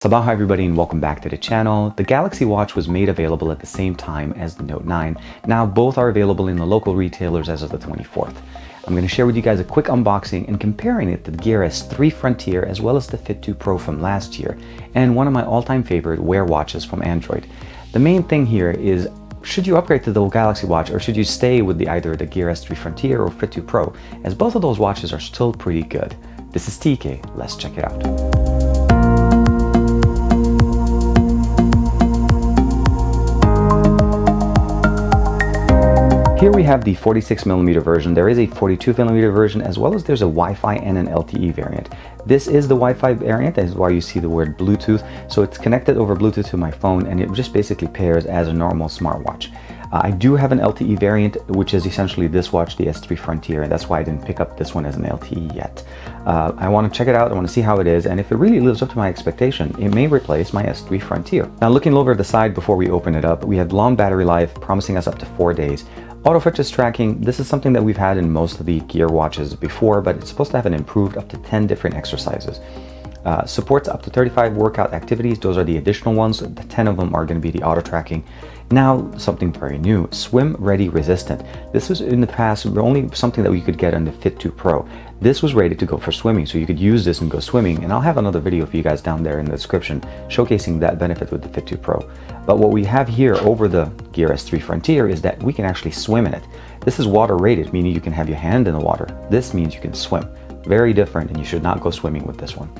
Sabah everybody and welcome back to the channel. The Galaxy Watch was made available at the same time as the Note 9. Now both are available in the local retailers as of the 24th. I'm going to share with you guys a quick unboxing and comparing it to the Gear S3 Frontier as well as the Fit 2 Pro from last year and one of my all-time favorite Wear watches from Android. The main thing here is, should you upgrade to the Galaxy Watch or should you stay with either the Gear S3 Frontier or Fit 2 Pro, as both of those watches are still pretty good. This is TK, let's check it out. Here we have the 46mm version. There is a 42mm version as well as there's a Wi-Fi and an LTE variant. This is the Wi-Fi variant, that is why you see the word Bluetooth. So it's connected over Bluetooth to my phone and it just basically pairs as a normal smartwatch. I do have an LTE variant, which is essentially this watch, the S3 Frontier, and that's why I didn't pick up this one as an LTE yet. I want to check it out, I want to see how it is, and if it really lives up to my expectation, it may replace my S3 Frontier. Now looking over the side before we open it up, we have long battery life, promising us up to 4 days. Auto fitness tracking, this is something that we've had in most of the Gear watches before, but it's supposed to have an improved up to 10 different exercises. Supports up to 35 workout activities, those are the additional ones. The 10 of them are going to be the auto tracking. Now something very new, swim ready resistant. This was in the past only something that we could get on the Fit 2 Pro. This was rated to go for swimming, so you could use this and go swimming, and I'll have another video for you guys down there in the description showcasing that benefit with the Fit 2 Pro. But what we have here over the Gear S3 Frontier is that we can actually swim in it. This is water rated, meaning you can have your hand in the water. This means you can swim. Very different, and you should not go swimming with this one.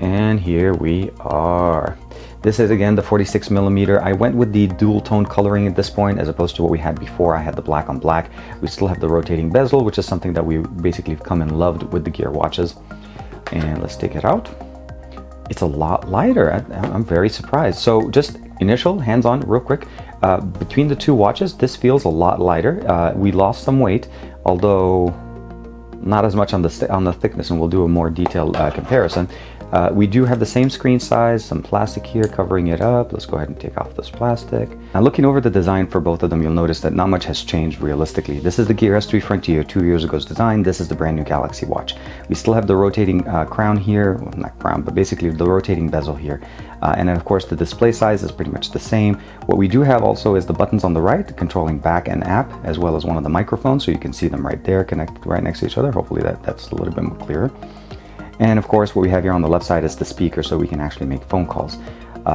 And here we are. This is again the 46mm. I went with the dual tone coloring at this point as opposed to what we had before. I had the black on black. We still have the rotating bezel, which is something that we basically come and loved with the Gear watches. And let's take it out. It's a lot lighter. I'm very surprised. So just initial hands-on real quick. Between the two watches, this feels a lot lighter. We lost some weight, although not as much on the thickness, and we'll do a more detailed comparison. We do have the same screen size, some plastic here covering it up. Let's go ahead and take off this plastic. Now looking over the design for both of them, you'll notice that not much has changed realistically. This is the Gear S3 Frontier 2 years ago's design. This is the brand new Galaxy Watch. We still have the rotating crown here, well, not crown, but basically the rotating bezel here. And then of course the display size is pretty much the same. What we do have also is the buttons on the right, controlling back and app, as well as one of the microphones, so you can see them right there, connected right next to each other. Hopefully that's a little bit more clearer. And of course what we have here on the left side is the speaker, so we can actually make phone calls.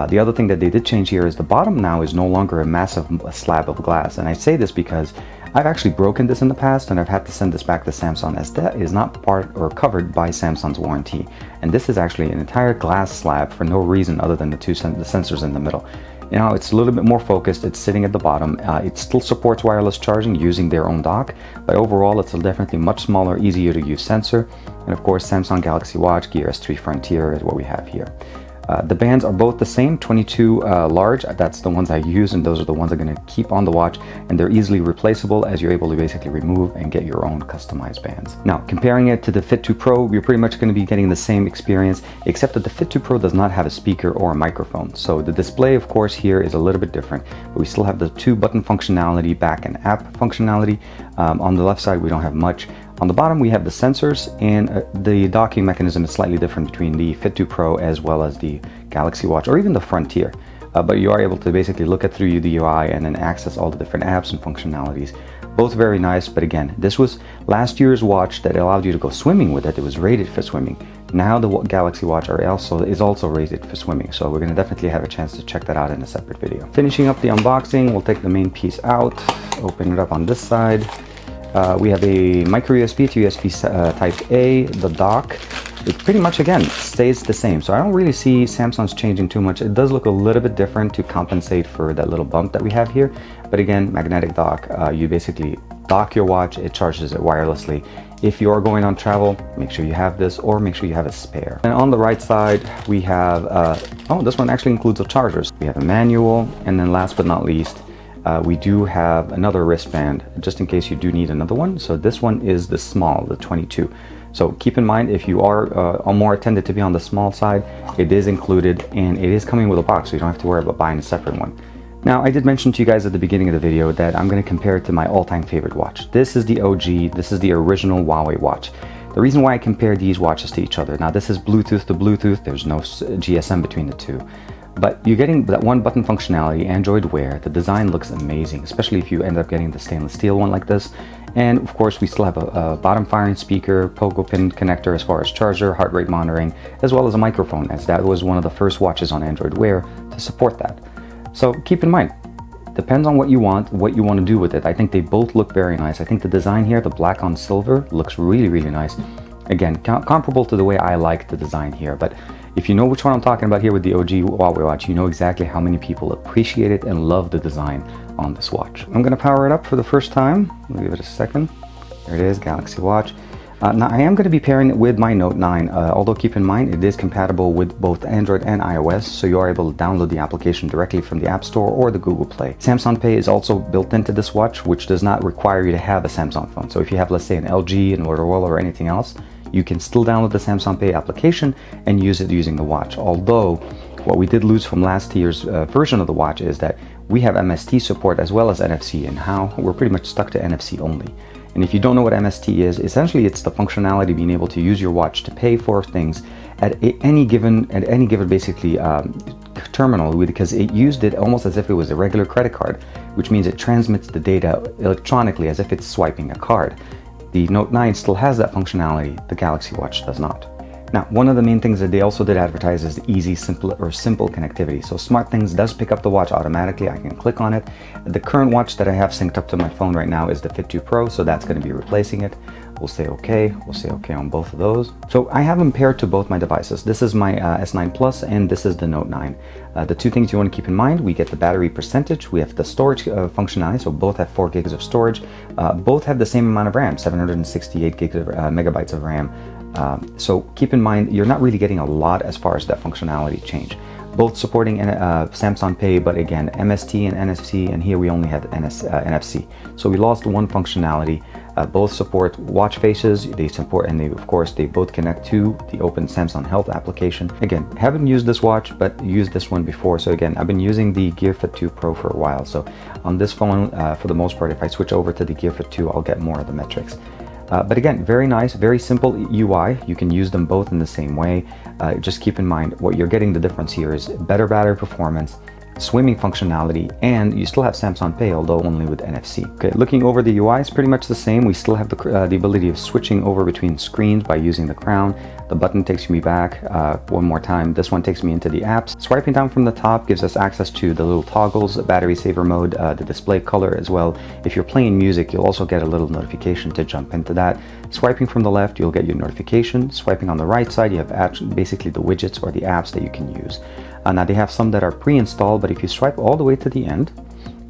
The other thing that they did change here is the bottom now is no longer a massive slab of glass, and I say this because I've actually broken this in the past and I've had to send this back to Samsung, as that is not part or covered by Samsung's warranty. And this is actually an entire glass slab for no reason other than the sensors in the middle. You know, it's a little bit more focused, it's sitting at the bottom. It still supports wireless charging using their own dock, but overall it's a definitely much smaller, easier to use sensor. And of course, Samsung Galaxy Watch, Gear S3 Frontier is what we have here. The bands are both the same, 22 large, that's the ones I use, and those are the ones I'm going to keep on the watch, and they're easily replaceable as you're able to basically remove and get your own customized bands. Now, comparing it to the Fit 2 Pro, you're pretty much going to be getting the same experience, except that the Fit 2 Pro does not have a speaker or a microphone. So the display, of course, here is a little bit different, but we still have the 2-button functionality, back and app functionality. On the left side, we don't have much. On the bottom, we have the sensors, and the docking mechanism is slightly different between the Fit 2 Pro as well as the Galaxy Watch, or even the Frontier. But you are able to basically look at through the UI and then access all the different apps and functionalities. Both very nice, but again, this was last year's watch that allowed you to go swimming with it. It was rated for swimming. Now the Galaxy Watch is also rated for swimming, so we're going to definitely have a chance to check that out in a separate video. Finishing up the unboxing, we'll take the main piece out, open it up on this side. We have a micro USB to USB type A. The dock, it pretty much again stays the same, so I don't really see Samsung's changing too much. It does look a little bit different to compensate for that little bump that we have here, but again, magnetic dock. You basically dock your watch, it charges it wirelessly. If you are going on travel, make sure you have this, or make sure you have a spare. And on the right side we have oh, this one actually includes the chargers. We have a manual, and then last but not least, we do have another wristband just in case you do need another one. So this one is the small, the 22. So keep in mind, if you are more tended to be on the small side, it is included, and it is coming with a box, so you don't have to worry about buying a separate one. Now, I did mention to you guys at the beginning of the video that I'm going to compare it to my all-time favorite watch. This is the OG, this is the original Huawei watch. The reason why I compare these watches to each other, now this is Bluetooth to Bluetooth, there's no GSM between the two. But you're getting that one button functionality, Android Wear. The design looks amazing, especially if you end up getting the stainless steel one like this. And of course, we still have a bottom firing speaker, pogo pin connector as far as charger, heart rate monitoring, as well as a microphone, as that was one of the first watches on Android Wear to support that. So keep in mind, depends on what you want to do with it. I think they both look very nice. I think the design here, the black on silver, looks really, really nice. Again, comparable to the way I like the design here, but if you know which one I'm talking about here with the OG Huawei watch, you know exactly how many people appreciate it and love the design on this watch. I'm going to power it up for the first time. I'll give it a second. There it is, Galaxy Watch. Now I am going to be pairing it with my Note 9, although keep in mind it is compatible with both Android and iOS, so you are able to download the application directly from the App Store or the Google Play. Samsung Pay is also built into this watch, which does not require you to have a Samsung phone. So if you have, let's say, an LG, an Motorola, or anything else, you can still download the Samsung Pay application and use it using the watch. Although, what we did lose from last year's version of the watch is that we have MST support as well as NFC, and how we're pretty much stuck to NFC only. And if you don't know what MST is, essentially it's the functionality of being able to use your watch to pay for things at any given basically terminal, because it used it almost as if it was a regular credit card, which means it transmits the data electronically as if it's swiping a card. The Note 9 still has that functionality, the Galaxy Watch does not. Now, one of the main things that they also did advertise is easy, simple connectivity. So SmartThings does pick up the watch automatically. I can click on it. The current watch that I have synced up to my phone right now is the Fit 2 Pro, so that's going to be replacing it. We'll say okay. We'll say okay on both of those. So I have them paired to both my devices. This is my S9 Plus and this is the Note 9. The two things you want to keep in mind, we get the battery percentage, we have the storage functionality, so both have 4 gigs of storage. Both have the same amount of RAM, 768 megabytes of RAM. So keep in mind, you're not really getting a lot as far as that functionality change. Both supporting Samsung Pay, but again, MST and NFC, and here we only had NFC. So we lost one functionality. Both support watch faces, they support, and of course they both connect to the open Samsung Health application. Again, haven't used this watch, but used this one before. So again, I've been using the Gear Fit 2 Pro for a while. So on this phone, for the most part, if I switch over to the Gear Fit 2, I'll get more of the metrics. But again, very nice, very simple UI. You can use them both in the same way. Just keep in mind, what you're getting, the difference here is better battery performance, swimming functionality, and you still have Samsung Pay, although only with NFC. Okay, looking over the UI is pretty much the same. We still have the ability of switching over between screens by using the crown. The button takes me back one more time. This one takes me into the apps. Swiping down from the top gives us access to the little toggles, battery saver mode, the display color as well. If you're playing music, you'll also get a little notification to jump into that. Swiping from the left, you'll get your notification. Swiping on the right side, you have basically the widgets or the apps that you can use. Now they have some that are pre-installed, but if you swipe all the way to the end,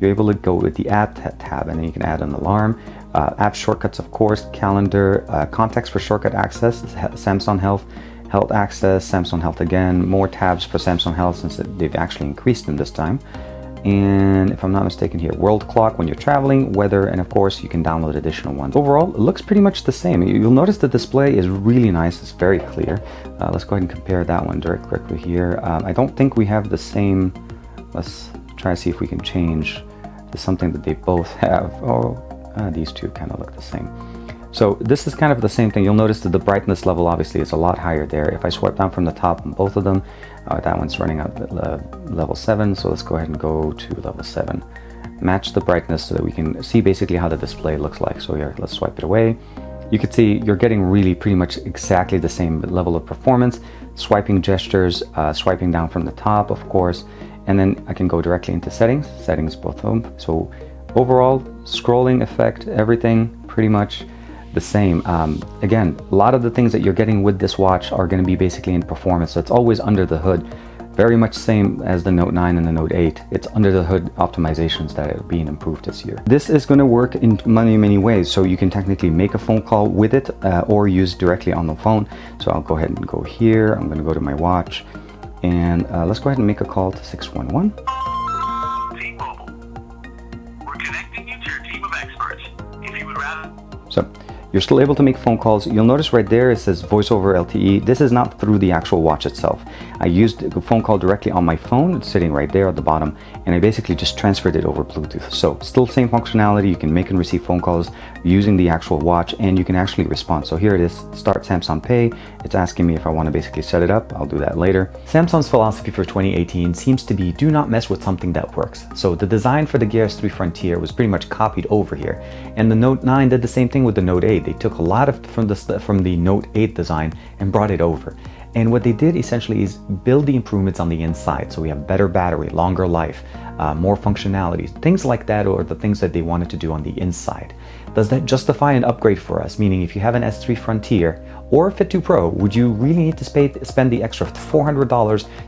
you're able to go with the app tab, and then you can add an alarm, app shortcuts, of course, calendar, contacts for shortcut access, Samsung Health, Health Access, Samsung Health again, more tabs for Samsung Health since they've actually increased them this time. And if I'm not mistaken here, world clock when you're traveling, weather, and of course you can download additional ones. Overall, it looks pretty much the same. You'll notice the display is really nice, it's very clear. Let's go ahead and compare that one directly here. I don't think we have the same. Let's try to see if we can change to something that they both have. These two kind of look the same. So this is kind of the same thing. You'll notice that the brightness level obviously is a lot higher there. If I swipe down from the top on both of them, that one's running at level 7, so let's go ahead and go to level 7. Match the brightness so that we can see basically how the display looks like. So here, let's swipe it away. You can see you're getting really pretty much exactly the same level of performance. Swiping gestures, swiping down from the top, of course, and then I can go directly into settings, both of them. So overall, scrolling effect, everything pretty much the same. Again, a lot of the things that you're getting with this watch are going to be basically in performance, so it's always under the hood, very much same as the Note 9 and the Note 8. It's under the hood optimizations that are being improved this year. This is going to work in many ways, so you can technically make a phone call with it or use directly on the phone. So I'll go ahead and go here. I'm going to go to my watch, and let's go ahead and make a call to 611. T-Mobile. We're connecting you to your team of experts. If you would rather. So You're still able to make phone calls. You'll notice right there it says voice over LTE. This is not through the actual watch itself. I used a phone call directly on my phone. It's sitting right there at the bottom, and I basically just transferred it over Bluetooth. So still same functionality. You can make and receive phone calls using the actual watch, and you can actually respond. So here it is, start Samsung Pay. It's asking me if I want to basically set it up. I'll do that later. Samsung's philosophy for 2018 seems to be do not mess with something that works. So the design for the Gear S3 Frontier was pretty much copied over here, and the Note 9 did the same thing with the Note 8. They took a lot from the Note 8 design and brought it over. And what they did essentially is build the improvements on the inside. So we have better battery, longer life, more functionalities, things like that, or the things that they wanted to do on the inside. Does that justify an upgrade for us? Meaning if you have an S3 Frontier or a Fit 2 Pro, would you really need to spend the extra $400,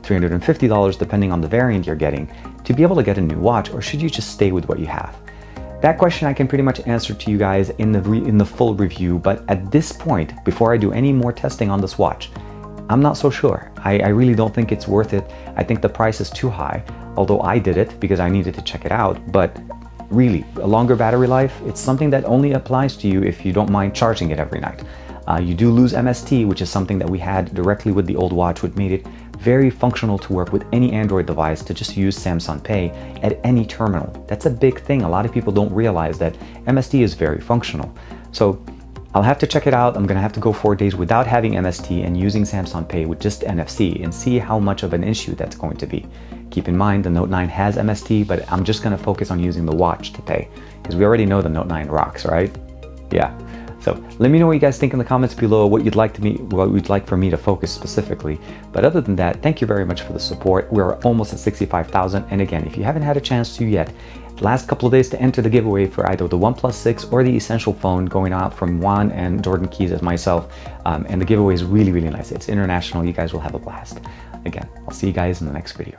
$350, depending on the variant you're getting, to be able to get a new watch, or should you just stay with what you have? That question I can pretty much answer to you guys in the full review, but at this point, before I do any more testing on this watch, I'm not so sure. I really don't think it's worth it. I think the price is too high, although I did it because I needed to check it out. But really, a longer battery life, it's something that only applies to you if you don't mind charging it every night. You do lose MST, which is something that we had directly with the old watch, which made it very functional to work with any Android device to just use Samsung Pay at any terminal. That's a big thing. A lot of people don't realize that MST is very functional. So I'll have to check it out. I'm gonna have to go 4 days without having MST and using Samsung Pay with just NFC and see how much of an issue that's going to be. Keep in mind the Note 9 has MST, but I'm just gonna focus on using the watch to pay because we already know the Note 9 rocks, right? Yeah. So let me know what you guys think in the comments below, what you'd like for me to focus specifically. But other than that, thank you very much for the support. We're almost at 65,000. And again, if you haven't had a chance to yet, last couple of days to enter the giveaway for either the OnePlus 6 or the Essential phone, going out from Juan and Jordan Keys as myself. And the giveaway is really, really nice. It's international. You guys will have a blast. Again, I'll see you guys in the next video.